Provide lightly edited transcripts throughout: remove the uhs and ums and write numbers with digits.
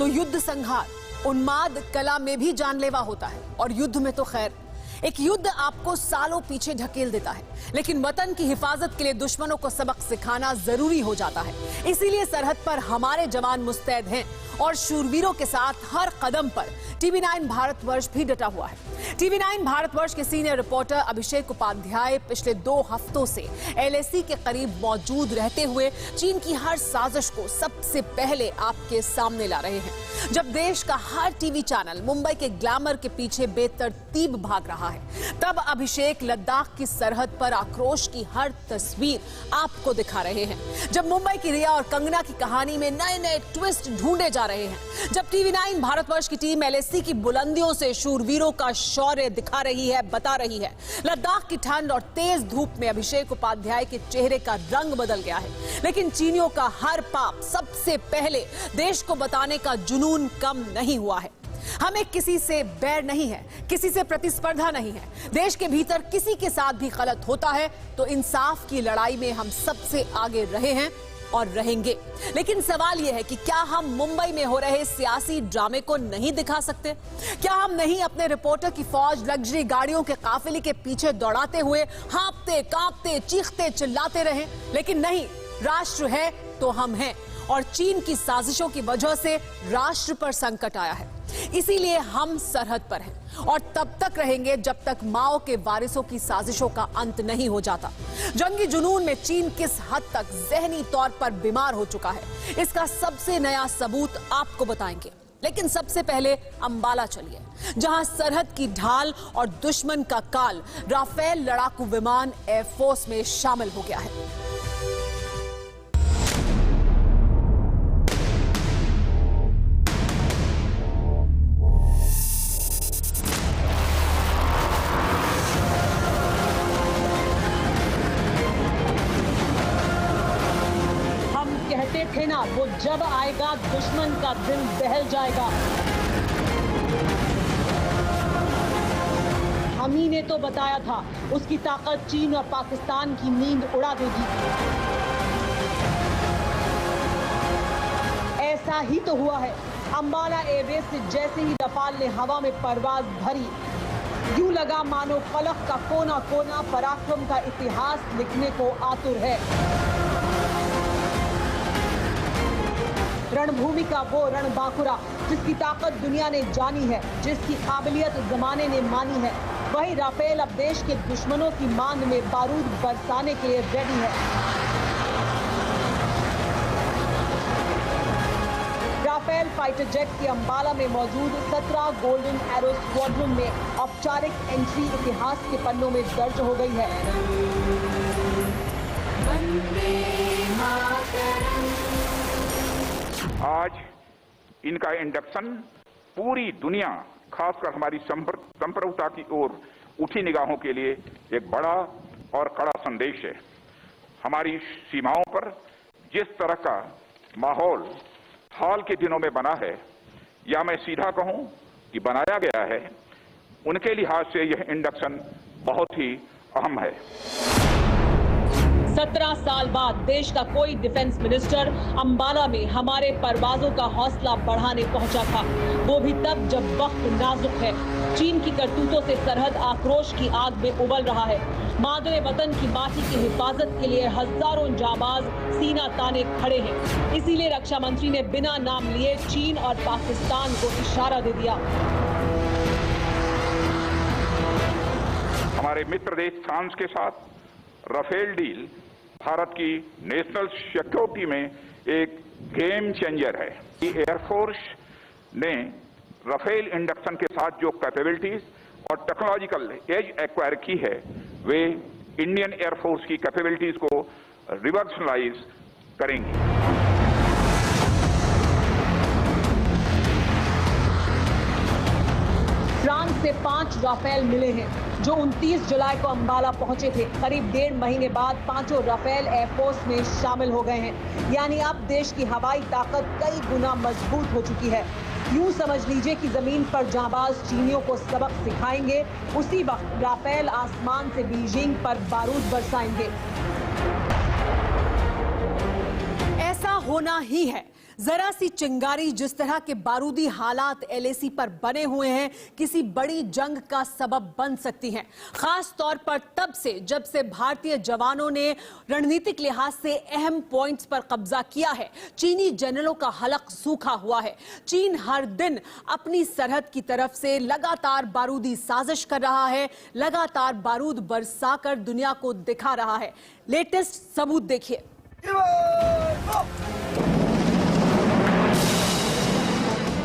तो युद्ध संहार उन्माद कला में भी जानलेवा होता है। और युद्ध में तो खैर एक युद्ध आपको सालों पीछे ढकेल देता है, लेकिन वतन की हिफाजत के लिए दुश्मनों को सबक सिखाना जरूरी हो जाता है। इसीलिए सरहद पर हमारे जवान मुस्तैद हैं और शूरवीरों के साथ हर कदम पर टीवी 9 भारतवर्ष भी डटा हुआ है। टीवी 9 भारतवर्ष के सीनियर रिपोर्टर अभिषेक उपाध्याय पिछले 2 हफ्तों से LAC के करीब मौजूद रहते हुए चीन की हर साजिश को सबसे पहले आपके सामने ला रहे हैं। जब देश का हर टीवी चैनल मुंबई के ग्लैमर के पीछे बेतरतीब भाग रहा है, तब अभिषेक लद्दाख की सरहद पर आक्रोश की हर तस्वीर आपको दिखा रहे हैं। जब मुंबई की रिया और कंगना की कहानी में नए नए ट्विस्ट ढूंढे जा रहे हैं, जब टीवी 9 भारतवर्ष की टीम LAC की बुलंदियों से शूरवीरों का शौर्य दिखा रही है, बता रही है। लद्दाख की ठंड और तेज धूप में अभिषेक उपाध्याय के चेहरे का रंग बदल गया है, लेकिन चीनियों का हर पाप सबसे पहले देश को बताने का जुनून कम नहीं हुआ है। हमें किसी से बैर नहीं है, किसी से प्रतिस्पर्धा नहीं है। देश के भीतर किसी के साथ भी गलत होता है तो इंसाफ की लड़ाई में हम सबसे आगे रहे हैं और रहेंगे। लेकिन सवाल यह है कि क्या हम मुंबई में हो रहे सियासी ड्रामे को नहीं दिखा सकते? क्या हम नहीं अपने रिपोर्टर की फौज लग्जरी गाड़ियों के काफिले के पीछे दौड़ाते हुए हाँफते, कांपते, चीखते, चिल्लाते रहें? लेकिन नहीं, राष्ट्र है तो हम हैं और चीन की साजिशों की वजह से राष्ट्र पर संकट आया है। इसीलिए हम सरहद पर हैं और तब तक रहेंगे जब तक माओ के वारिसों की साजिशों का अंत नहीं हो जाता। जंगी जुनून में चीन किस हद तक जहनी तौर पर बीमार हो चुका है, इसका सबसे नया सबूत आपको बताएंगे। लेकिन सबसे पहले अंबाला चलिए, जहां सरहद की ढाल और दुश्मन का काल राफेल लड़ाकू विमान एयरफोर्स में शामिल हो गया है। थे ना, वो जब आएगा दुश्मन का दिल दहल जाएगा। हम ही ने तो बताया था उसकी ताकत चीन और पाकिस्तान की नींद उड़ा देगी। ऐसा ही तो हुआ है। अंबाला एयरबेस से जैसे ही रफाल ने हवा में परवाज भरी, यूं लगा मानो फलक का कोना कोना पराक्रम का इतिहास लिखने को आतुर है। रणभूमि का वो रणबांकुरा जिसकी ताकत दुनिया ने जानी है, जिसकी काबिलियत जमाने ने मानी है, वही राफेल अब देश के दुश्मनों की मांग में बारूद बरसाने के लिए रेडी है। राफेल फाइटर जेट की अंबाला में मौजूद 17 गोल्डन एरो स्क्वाड्रन में औपचारिक एंट्री इतिहास के पन्नों में दर्ज हो गई है। आज इनका इंडक्शन पूरी दुनिया, खासकर हमारी संप्रभुता की ओर उठी निगाहों के लिए एक बड़ा और कड़ा संदेश है। हमारी सीमाओं पर जिस तरह का माहौल हाल के दिनों में बना है, या मैं सीधा कहूं कि बनाया गया है, उनके लिहाज से यह इंडक्शन बहुत ही अहम है। 17 साल बाद देश का कोई डिफेंस मिनिस्टर अंबाला में हमारे परवाजों का हौसला बढ़ाने पहुंचा था, वो भी तब जब वक्त नाजुक है। चीन की करतूतों से सरहद आक्रोश की आग में उबल रहा है। मादरे वतन की माटी की हिफाजत के लिए हजारों जाबाज सीना ताने खड़े हैं। इसीलिए रक्षा मंत्री ने बिना नाम लिए चीन और पाकिस्तान को इशारा दे दिया। हमारे मित्र देश फ्रांस के साथ राफेल डील भारत की नेशनल सिक्योरिटी में एक गेम चेंजर है। एयरफोर्स ने राफेल इंडक्शन के साथ जो कैपेबिलिटीज और टेक्नोलॉजिकल एज एक्वायर की है, वे इंडियन एयरफोर्स की कैपेबिलिटीज को रिवर्सलाइज करेंगी। फ्रांस से 5 राफेल मिले हैं जो 29 जुलाई को अंबाला पहुंचे थे। करीब 1.5 महीने बाद 5 राफेल एयरफोर्स में शामिल हो गए हैं। यानी अब देश की हवाई ताकत कई गुना मजबूत हो चुकी है। यूं समझ लीजिए कि जमीन पर जांबाज चीनियों को सबक सिखाएंगे, उसी वक्त राफेल आसमान से बीजिंग पर बारूद बरसाएंगे। ऐसा होना ही है। जरा सी चिंगारी जिस तरह के बारूदी हालात एलएसी पर बने हुए हैं, किसी बड़ी जंग का सबब बन सकती हैं। खास तौर पर तब से जब से भारतीय जवानों ने रणनीतिक लिहाज से अहम पॉइंट्स पर कब्जा किया है। चीनी जनरलों का हलक सूखा हुआ है। चीन हर दिन अपनी सरहद की तरफ से लगातार बारूदी साजिश कर रहा है, लगातार बारूद बरसाकर दुनिया को दिखा रहा है। लेटेस्ट सबूत देखिए।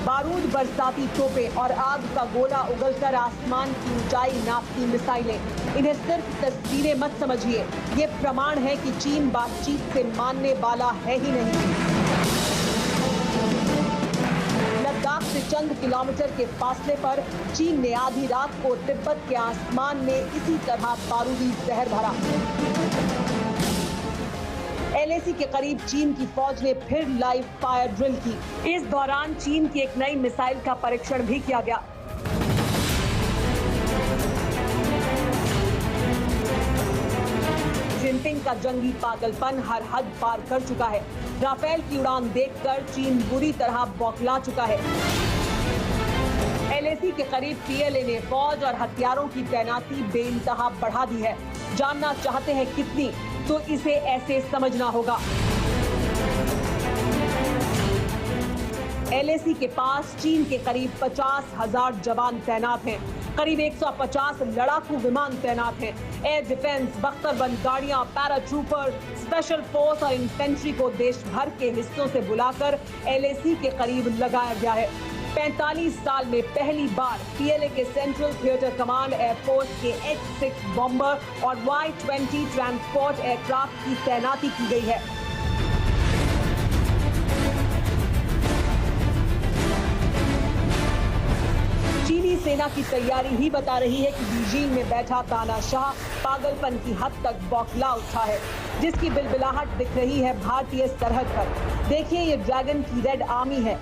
बारूद बरसाती तोपें और आग का गोला उगलकर आसमान की ऊंचाई नापती मिसाइलें। इन्हें सिर्फ तस्वीरें मत समझिए, ये प्रमाण है कि चीन बातचीत से मानने वाला है ही नहीं। लद्दाख से चंद किलोमीटर के फासले पर चीन ने आधी रात को तिब्बत के आसमान में इसी तरह बारूदी जहर भरा। एलएसी के करीब चीन की फौज ने फिर लाइव फायर ड्रिल की। इस दौरान चीन की एक नई मिसाइल का परीक्षण भी किया गया। जिनपिंग का जंगी पागलपन हर हद पार कर चुका है। राफेल की उड़ान देखकर चीन बुरी तरह बौखला चुका है। एलएसी के करीब पीएलए ने फौज और हथियारों की तैनाती बेइंतहा बढ़ा दी है। जानना चाहते हैं कितनी, तो इसे ऐसे समझना होगा। एलएसी के पास चीन के करीब 50,000 जवान तैनात हैं। करीब 150 लड़ाकू विमान तैनात हैं। एयर डिफेंस, बख्तरबंद गाड़ियां, पैराट्रूपर, स्पेशल फोर्स और इन्फेंट्री को देश भर के हिस्सों से बुलाकर एलएसी के करीब लगाया गया है। 45 साल में पहली बार पीएलए के सेंट्रल थिएटर कमांड एयरफोर्स के H-6 बॉम्बर और Y-20 ट्रांसपोर्ट एयरक्राफ्ट की तैनाती की गई है। चीनी सेना की तैयारी ही बता रही है कि बीजिंग में बैठा तानाशाह पागलपन की हद तक बौखला उठा है, जिसकी बिलबिलाहट दिख रही है भारतीय सरहद पर। देखिए, ये ड्रैगन की रेड आर्मी है।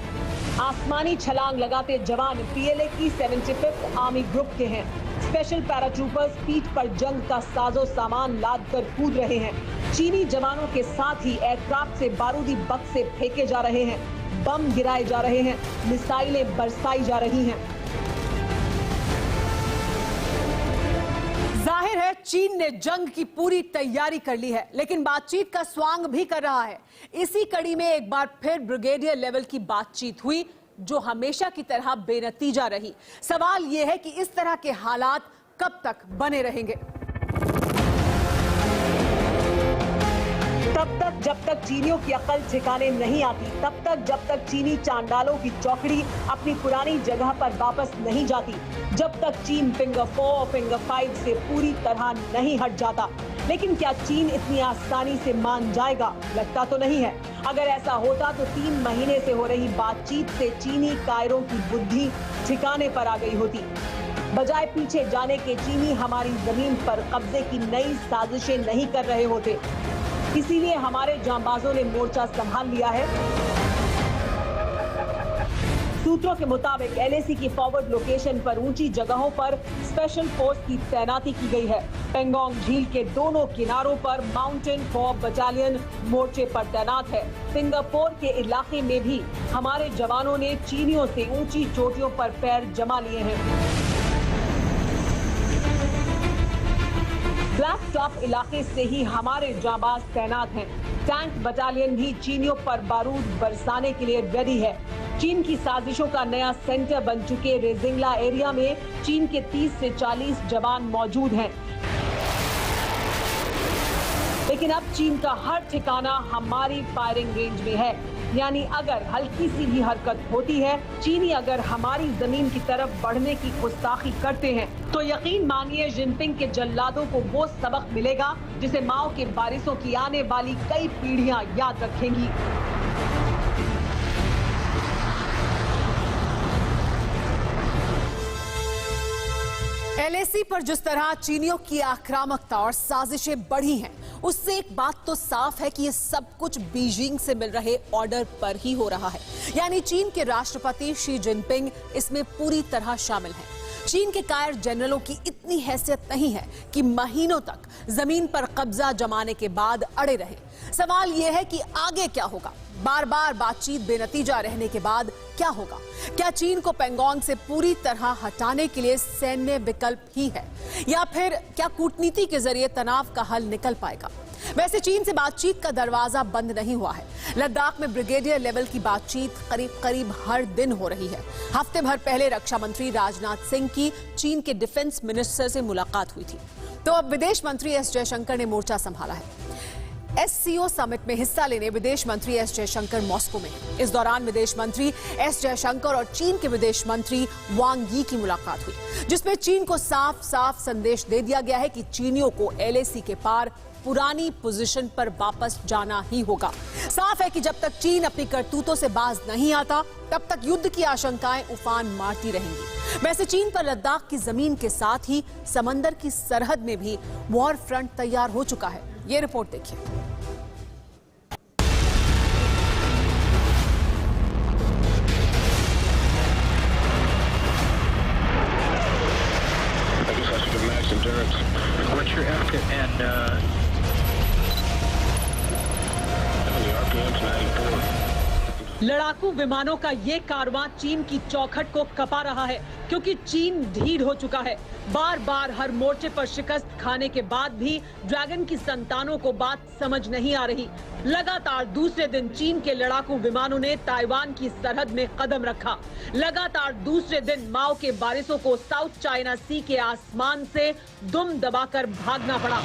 आसमानी छलांग लगाते जवान पीएलए की 75th आर्मी ग्रुप के हैं। स्पेशल पैराट्रूपर्स पीठ पर जंग का साजो सामान लाद कर कूद रहे हैं। चीनी जवानों के साथ ही एयरक्राफ्ट से बारूदी बक्से फेंके जा रहे हैं, बम गिराए जा रहे हैं, मिसाइलें बरसाई जा रही हैं। जाहिर है चीन ने जंग की पूरी तैयारी कर ली है, लेकिन बातचीत का स्वांग भी कर रहा है। इसी कड़ी में एक बार फिर ब्रिगेडियर लेवल की बातचीत हुई, जो हमेशा की तरह बेनतीजा रही। सवाल यह है कि इस तरह के हालात कब तक बने रहेंगे। तब तक जब तक चीनियों की अकल ठिकाने नहीं आती, तब तक जब तक चीनी चांडालों की चौकड़ी अपनी पुरानी जगह पर वापस नहीं जाती, जब तक चीन फिंगर 4 और फिंगर 5 से पूरी तरह नहीं हट जाता। लेकिन क्या चीन इतनी आसानी से मान जाएगा? लगता तो नहीं है। अगर ऐसा होता तो 3 महीने से हो रही बातचीत से चीनी कायरों की बुद्धि ठिकाने पर आ गई होती। बजाय पीछे जाने के चीनी हमारी जमीन पर कब्जे की नई साजिशें नहीं कर रहे होते। इसीलिए हमारे जांबाजों ने मोर्चा संभाल लिया है। सूत्रों के मुताबिक एलएसी की फॉरवर्ड लोकेशन पर ऊंची जगहों पर स्पेशल फोर्स की तैनाती की गई है। पेंगोंग झील के दोनों किनारों पर माउंटेन फॉर बटालियन मोर्चे पर तैनात है। सिंगापुर के इलाके में भी हमारे जवानों ने चीनियों से ऊंची चोटियों पर पैर जमा लिए हैं। ब्लैक टॉप इलाके से ही हमारे जांबाज तैनात हैं। टैंक बटालियन भी चीनियों पर बारूद बरसाने के लिए रेडी है। चीन की साजिशों का नया सेंटर बन चुके रेजिंगला एरिया में चीन के 30 से 40 जवान मौजूद हैं। लेकिन अब चीन का हर ठिकाना हमारी फायरिंग रेंज में है। यानी अगर हल्की सी भी हरकत होती है, चीनी अगर हमारी जमीन की तरफ बढ़ने की गुस्ताखी करते हैं, तो यकीन मानिए जिनपिंग के जल्लादों को वो सबक मिलेगा जिसे माओ के वारिसों की आने वाली कई पीढ़ियां याद रखेंगी। एलएसी पर जिस तरह चीनियों की आक्रामकता और साजिशें बढ़ी हैं, उससे एक बात तो साफ है कि ये सब कुछ बीजिंग से मिल रहे ऑर्डर पर ही हो रहा है। यानी चीन के राष्ट्रपति शी जिनपिंग इसमें पूरी तरह शामिल हैं। चीन के कायर जनरलों की इतनी हैसियत नहीं है कि महीनों तक जमीन पर कब्जा जमाने के बाद अड़े रहे। सवाल यह है कि आगे क्या होगा। बार बार बातचीत बेनतीजा रहने के बाद क्या होगा? क्या चीन को पैंगोंग से पूरी तरह हटाने के लिए सैन्य विकल्प ही है, या फिर क्या कूटनीति के जरिए तनाव का हल निकल पाएगा? वैसे चीन से बातचीत का दरवाजा बंद नहीं हुआ है। लद्दाख में ब्रिगेडियर लेवल की बातचीत करीब करीब हर दिन हो रही है। हफ्ते भर पहले रक्षा मंत्री राजनाथ सिंह की चीन के डिफेंस मिनिस्टर से मुलाकात हुई थी, तो अब विदेश मंत्री एस जयशंकर ने मोर्चा संभाला है। एससीओ समिट में हिस्सा लेने विदेश मंत्री एस जयशंकर मॉस्को में। इस दौरान विदेश मंत्री एस जयशंकर और चीन के विदेश मंत्री वांग यी की मुलाकात हुई, जिसमें चीन को साफ साफ संदेश दे दिया गया है कि चीनियों को एलएसी के पार पुरानी पोजीशन पर वापस जाना ही होगा। साफ है कि जब तक चीन अपनी करतूतों से बाज नहीं आता, तब तक युद्ध की आशंकाएं उफान मारती रहेंगी। वैसे चीन पर लद्दाख की जमीन के साथ ही समंदर की सरहद में भी वॉर फ्रंट तैयार हो चुका है। ये रिपोर्ट देखिए। What's your estimate and RPM's 94. लड़ाकू विमानों का ये कारवां चीन की चौखट को कपा रहा है, क्योंकि चीन ढीठ हो चुका है। बार बार हर मोर्चे पर शिकस्त खाने के बाद भी ड्रैगन की संतानों को बात समझ नहीं आ रही। लगातार दूसरे दिन चीन के लड़ाकू विमानों ने ताइवान की सरहद में कदम रखा। लगातार दूसरे दिन माओ के बारिशों को साउथ चाइना सी के आसमान से दुम दबाकर भागना पड़ा।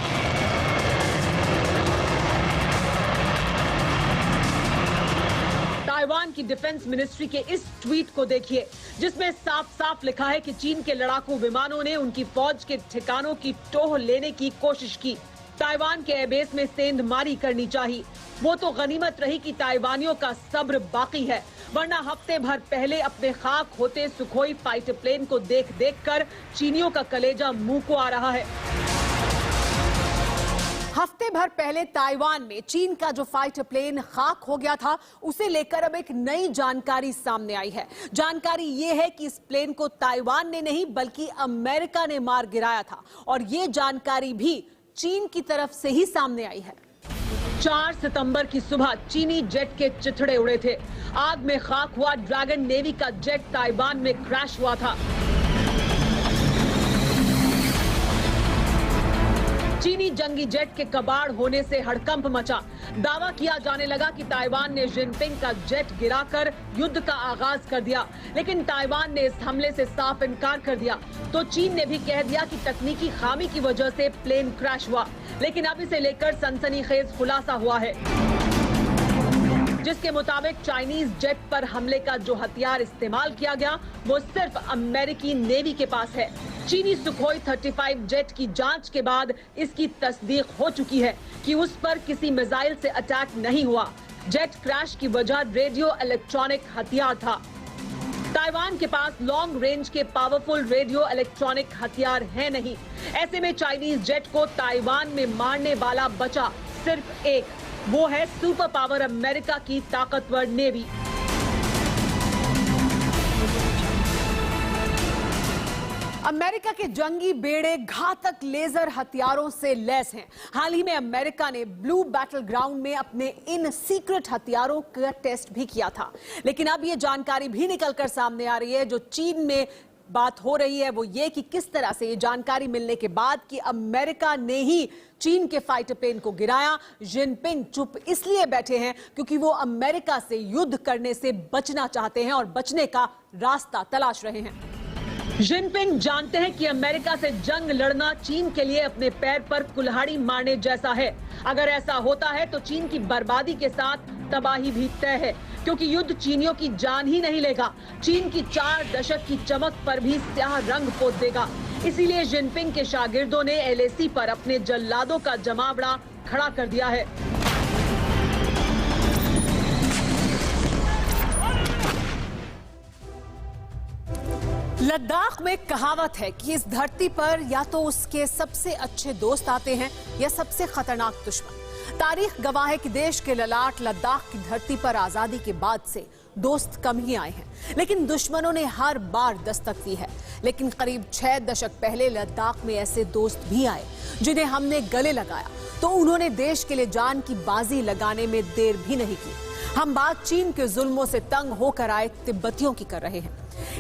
ताइवान की डिफेंस मिनिस्ट्री के इस ट्वीट को देखिए, जिसमें साफ साफ लिखा है कि चीन के लड़ाकू विमानों ने उनकी फौज के ठिकानों की टोह लेने की कोशिश की। ताइवान के एयरबेस में सेंधमारी करनी चाहिए। वो तो गनीमत रही कि ताइवानियों का सब्र बाकी है, वरना हफ्ते भर पहले अपने खाक होते सुखोई फाइटर प्लेन को देख देख कर चीनियों का कलेजा मुंह को आ रहा है। हफ्ते भर पहले ताइवान में चीन का जो फाइटर प्लेन खाक हो गया था, उसे लेकर अब एक नई जानकारी सामने आई है। जानकारी ये है कि इस प्लेन को ताइवान ने नहीं बल्कि अमेरिका ने मार गिराया था, और ये जानकारी भी चीन की तरफ से ही सामने आई है। 4 सितंबर की सुबह चीनी जेट के चिथड़े उड़े थे। आग में खाक हुआ ड्रैगन नेवी का जेट ताइवान में क्रैश हुआ था। चीनी जंगी जेट के कबाड़ होने से हड़कंप मचा। दावा किया जाने लगा कि ताइवान ने जिनपिंग का जेट गिराकर युद्ध का आगाज कर दिया, लेकिन ताइवान ने इस हमले से साफ इनकार कर दिया। तो चीन ने भी कह दिया कि तकनीकी खामी की वजह से प्लेन क्रैश हुआ, लेकिन अब इसे लेकर सनसनीखेज खुलासा हुआ है, जिसके मुताबिक चाइनीज जेट पर हमले का जो हथियार इस्तेमाल किया गया वो सिर्फ अमेरिकी नेवी के पास है। चीनी सुखोई 35 जेट की जांच के बाद इसकी तस्दीक हो चुकी है कि उस पर किसी मिसाइल से अटैक नहीं हुआ। जेट क्रैश की वजह रेडियो इलेक्ट्रॉनिक हथियार था। ताइवान के पास लॉन्ग रेंज के पावरफुल रेडियो इलेक्ट्रॉनिक हथियार है नहीं। ऐसे में चाइनीज जेट को ताइवान में मारने वाला बचा सिर्फ एक, वो है सुपर पावर अमेरिका की ताकतवर नेवी। अमेरिका के जंगी बेड़े घातक लेजर हथियारों से लैस हैं। हाल ही में अमेरिका ने ब्लू बैटल ग्राउंड में अपने इन सीक्रेट हथियारों का टेस्ट भी किया था, लेकिन अब ये जानकारी भी निकलकर सामने आ रही है। जो चीन में बात हो रही है वो ये कि किस तरह से ये जानकारी मिलने के बाद कि अमेरिका ने ही चीन के फाइटर प्लेन को गिराया, जिनपिंग चुप इसलिए बैठे हैं क्योंकि वो अमेरिका से युद्ध करने से बचना चाहते हैं और बचने का रास्ता तलाश रहे हैं। जिनपिंग जानते हैं कि अमेरिका से जंग लड़ना चीन के लिए अपने पैर पर कुल्हाड़ी मारने जैसा है। अगर ऐसा होता है तो चीन की बर्बादी के साथ तबाही भी तय है, क्योंकि युद्ध चीनियों की जान ही नहीं लेगा, चीन की 4 दशक की चमक पर भी स्याह रंग पोत देगा। इसीलिए जिनपिंग के शागिर्दों ने एलएसी पर अपने जल्लादों का जमावड़ा खड़ा कर दिया है। लद्दाख में कहावत है कि इस धरती पर या तो उसके सबसे अच्छे दोस्त आते हैं या सबसे खतरनाक दुश्मन। तारीख गवाह है कि देश के ललाट लद्दाख की धरती पर आजादी के बाद से दोस्त कम ही आए हैं, लेकिन दुश्मनों ने हर बार दस्तक दी है। लेकिन करीब 6 दशक पहले लद्दाख में ऐसे दोस्त भी आए जिन्हें हमने गले लगाया, तो उन्होंने देश के लिए जान की बाजी लगाने में देर भी नहीं की। हम बात चीन के जुल्मों से तंग होकर आए तिब्बतियों की कर रहे हैं।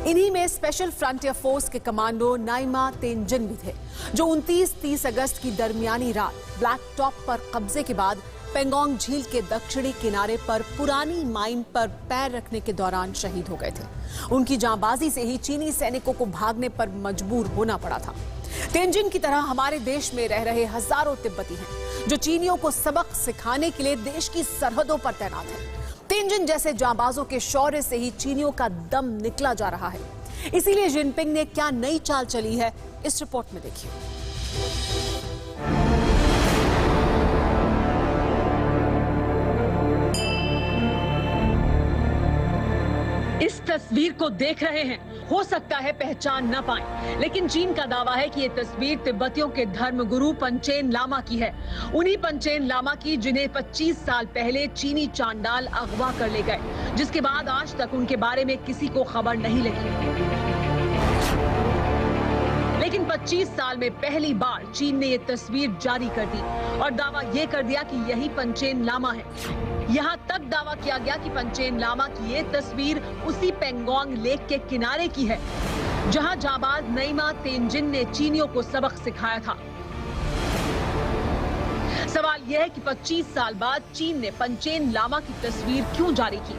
इन्हीं में स्पेशल फ्रंटियर फोर्स के कमांडो नाइमा तेंजिन भी थे, जो 29-30 अगस्त की दरमियानी रात ब्लैक टॉप पर कब्जे के बाद पेंगोंग झील के दक्षिणी किनारे पर पुरानी माइन पर पैर रखने के दौरान शहीद हो गए थे। उनकी जांबाजी से ही चीनी सैनिकों को भागने पर मजबूर होना पड़ा था। तेंजिन की तरह हमारे देश में रह रहे हजारों तिब्बती हैं, जो चीनियों को सबक सिखाने के लिए देश की सरहदों पर तैनात हैं। तेंजिन जैसे जांबाजों के शौर्य से ही चीनियों का दम निकला जा रहा है। इसीलिए जिनपिंग ने क्या नई चाल चली है, इस रिपोर्ट में देखिए। इस तस्वीर को देख रहे हैं, हो सकता है पहचान न पाएं, लेकिन चीन का दावा है कि ये तस्वीर तिब्बतियों के धर्मगुरु पंचेन लामा की है। उन्हीं पंचेन लामा की जिन्हें 25 साल पहले चीनी चांडाल अगवा कर ले गए, जिसके बाद आज तक उनके बारे में किसी को खबर नहीं लगी। लेकिन 25 साल में पहली बार चीन ने ये तस्वीर जारी कर दी और दावा ये कर दिया कि यही पंचेन लामा है। यहाँ तक दावा किया गया कि पंचेन लामा की ये तस्वीर उसी पेंगोंग लेक के किनारे की है, जहां जाबाज नाइमा तेंजिन ने चीनियों को सबक सिखाया था। सवाल यह है कि 25 साल बाद चीन ने पंचेन लामा की तस्वीर क्यों जारी की?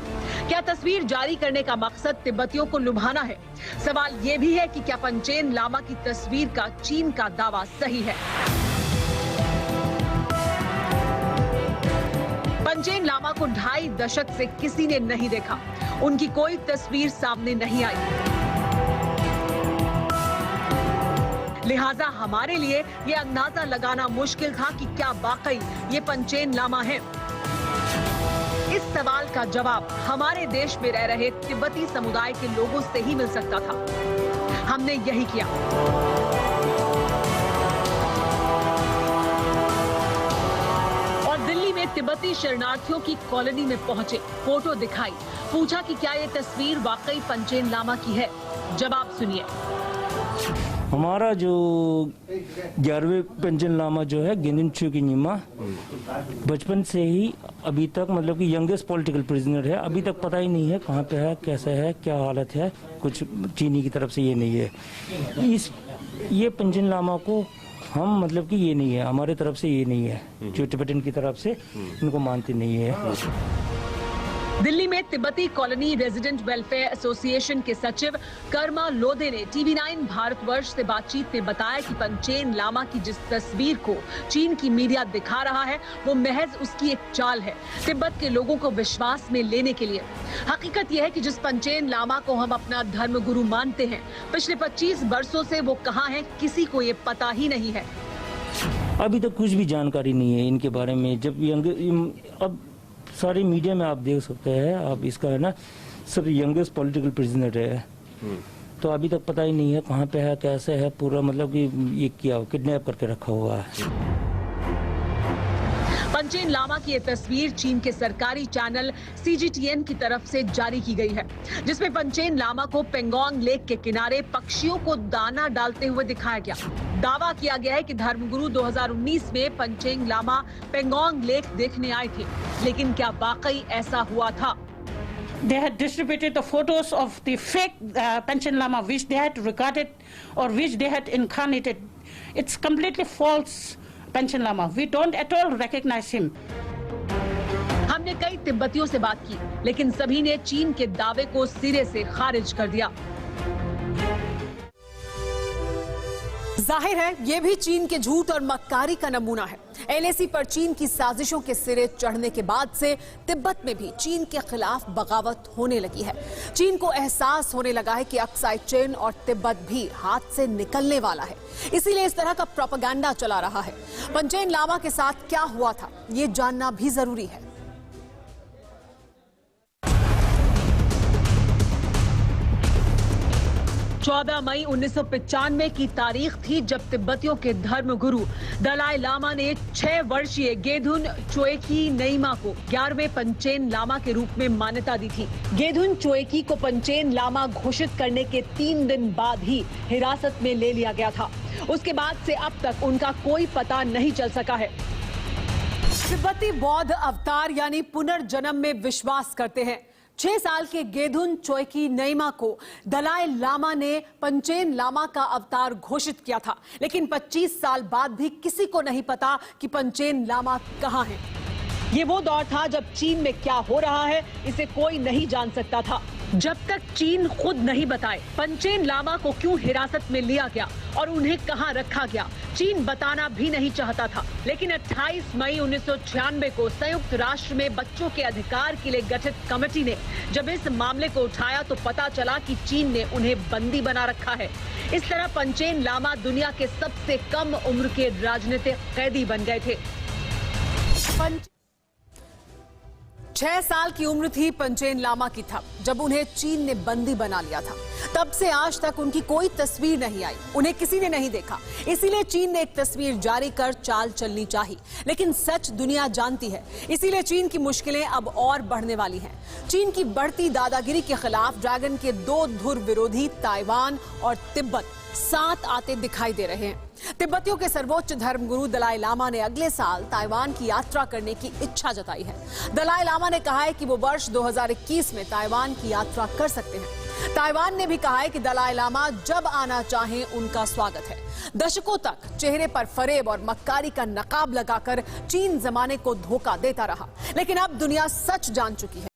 क्या तस्वीर जारी करने का मकसद तिब्बतियों को लुभाना है? सवाल यह भी है कि क्या पंचेन लामा की तस्वीर का चीन का दावा सही है? पंचेन लामा को 2.5 दशक से किसी ने नहीं देखा, उनकी कोई तस्वीर सामने नहीं आई। लिहाजा हमारे लिए ये अंदाजा लगाना मुश्किल था कि क्या वाकई ये पंचेन लामा है। इस सवाल का जवाब हमारे देश में रह रहे तिब्बती समुदाय के लोगों से ही मिल सकता था। हमने यही किया। और दिल्ली में तिब्बती शरणार्थियों की कॉलोनी में पहुंचे, फोटो दिखाई, पूछा कि क्या ये तस्वीर वाकई पंचेन लामा की है। जवाब सुनिए। हमारा जो 11वें पंचेन लामा जो है गेंदुन चुकी नीमा, बचपन से ही अभी तक मतलब कि यंगेस्ट पॉलिटिकल प्रिजनर है। अभी तक पता ही नहीं है कहाँ पे है, कैसा है, क्या हालत है। कुछ चीनी की तरफ से ये नहीं है। ये पंचेन लामा को हम मतलब कि ये नहीं है, हमारे तरफ से ये नहीं है, जो टिबेटन की तरफ से इनको मानते नहीं है। दिल्ली में तिब्बती कॉलोनी रेजिडेंट वेलफेयर एसोसिएशन के सचिव कर्मा लोधे ने TV9 भारतवर्ष से बातचीत में बताया कि पंचेन लामा की जिस तस्वीर को चीन की मीडिया दिखा रहा है, वो महज उसकी एक चाल है तिब्बत के लोगों को विश्वास में लेने के लिए। हकीकत यह है कि जिस पंचेन लामा को हम अपना धर्मगुरु मानते हैं, पिछले 25 वर्षों से वो कहाँ है, किसी को ये पता ही नहीं है। अभी तक कुछ भी जानकारी नहीं है इनके बारे में। जब अब सारे मीडिया में आप देख सकते हैं, आप इसका है ना, सब यंगेस्ट पॉलिटिकल प्रिजनर है। तो अभी तक पता ही नहीं है कहाँ पे है, कैसे है, पूरा मतलब कि ये किया किडनैप करके रखा हुआ है। पंचेन लामा की ये तस्वीर चीन के सरकारी चैनल CGTN की तरफ से जारी की गई है, जिसमें पंचेन लामा को पेंगोंग लेक के किनारे पक्षियों को दाना डालते हुए दिखाया गया। दावा किया गया है कि धर्मगुरु 2019 में पंचेन लामा पेंगोंग लेक देखने आए थे, लेकिन क्या वाकई ऐसा हुआ था? They had distributed the photos of the fake Panchen Lama, which they had recorded or which they had incarnated. It's completely false Panchen Lama. We don't at all recognize him. हमने कई तिब्बतियों से बात की, लेकिन सभी ने चीन के दावे को सिरे से खारिज कर दिया। जाहिर है ये भी चीन के झूठ और मक्कारी का नमूना है। LAC पर चीन की साजिशों के सिरे चढ़ने के बाद से तिब्बत में भी चीन के खिलाफ बगावत होने लगी है। चीन को एहसास होने लगा है कि अक्साई चीन और तिब्बत भी हाथ से निकलने वाला है, इसीलिए इस तरह का प्रोपेगेंडा चला रहा है। पंचेन लामा के साथ क्या हुआ था, ये जानना भी जरूरी है। 14 मई 1995 की तारीख थी जब तिब्बतियों के धर्मगुरु दलाई लामा ने 6 वर्षीय गेधुन चोएकी नईमा को 11वें पंचेन लामा के रूप में मान्यता दी थी। गेधुन चोएकी को पंचेन लामा घोषित करने के 3 दिन बाद ही हिरासत में ले लिया गया था। उसके बाद से अब तक उनका कोई पता नहीं चल सका है। तिब्बती बौद्ध अवतार यानी पुनर्जन्म में विश्वास करते हैं। 6 साल के गेधुन चोइकी नैमा को दलाई लामा ने पंचेन लामा का अवतार घोषित किया था, लेकिन 25 साल बाद भी किसी को नहीं पता कि पंचेन लामा कहां है। ये वो दौर था जब चीन में क्या हो रहा है इसे कोई नहीं जान सकता था, जब तक चीन खुद नहीं बताए पंचेन लामा को क्यों हिरासत में लिया गया और उन्हें कहां रखा गया। चीन बताना भी नहीं चाहता था, लेकिन 28 मई 1996 को संयुक्त राष्ट्र में बच्चों के अधिकार के लिए गठित कमेटी ने जब इस मामले को उठाया तो पता चला कि चीन ने उन्हें बंदी बना रखा है। इस तरह पंचेन लामा दुनिया के सबसे कम उम्र के राजनीतिक कैदी बन गए थे। 6 साल की उम्र थी पंचेन लामा की तब जब उन्हें चीन ने बंदी बना लिया था। तब से आज तक उनकी कोई तस्वीर नहीं आई, उन्हें किसी ने नहीं देखा। इसीलिए चीन ने एक तस्वीर जारी कर चाल चलनी चाहिए, लेकिन सच दुनिया जानती है। इसीलिए चीन की मुश्किलें अब और बढ़ने वाली हैं। चीन की बढ़ती दादागिरी के खिलाफ ड्रैगन के 2 धुर विरोधी ताइवान और तिब्बत साथ आते दिखाई दे रहे हैं। तिब्बतियों के सर्वोच्च धर्मगुरु दलाई लामा ने अगले साल ताइवान की यात्रा करने की इच्छा जताई है। दलाई लामा ने कहा है कि वो वर्ष 2021 में ताइवान की यात्रा कर सकते हैं। ताइवान ने भी कहा है कि दलाई लामा जब आना चाहें उनका स्वागत है। दशकों तक चेहरे पर फरेब और मक्कारी का नकाब लगाकर चीन जमाने को धोखा देता रहा, लेकिन अब दुनिया सच जान चुकी है।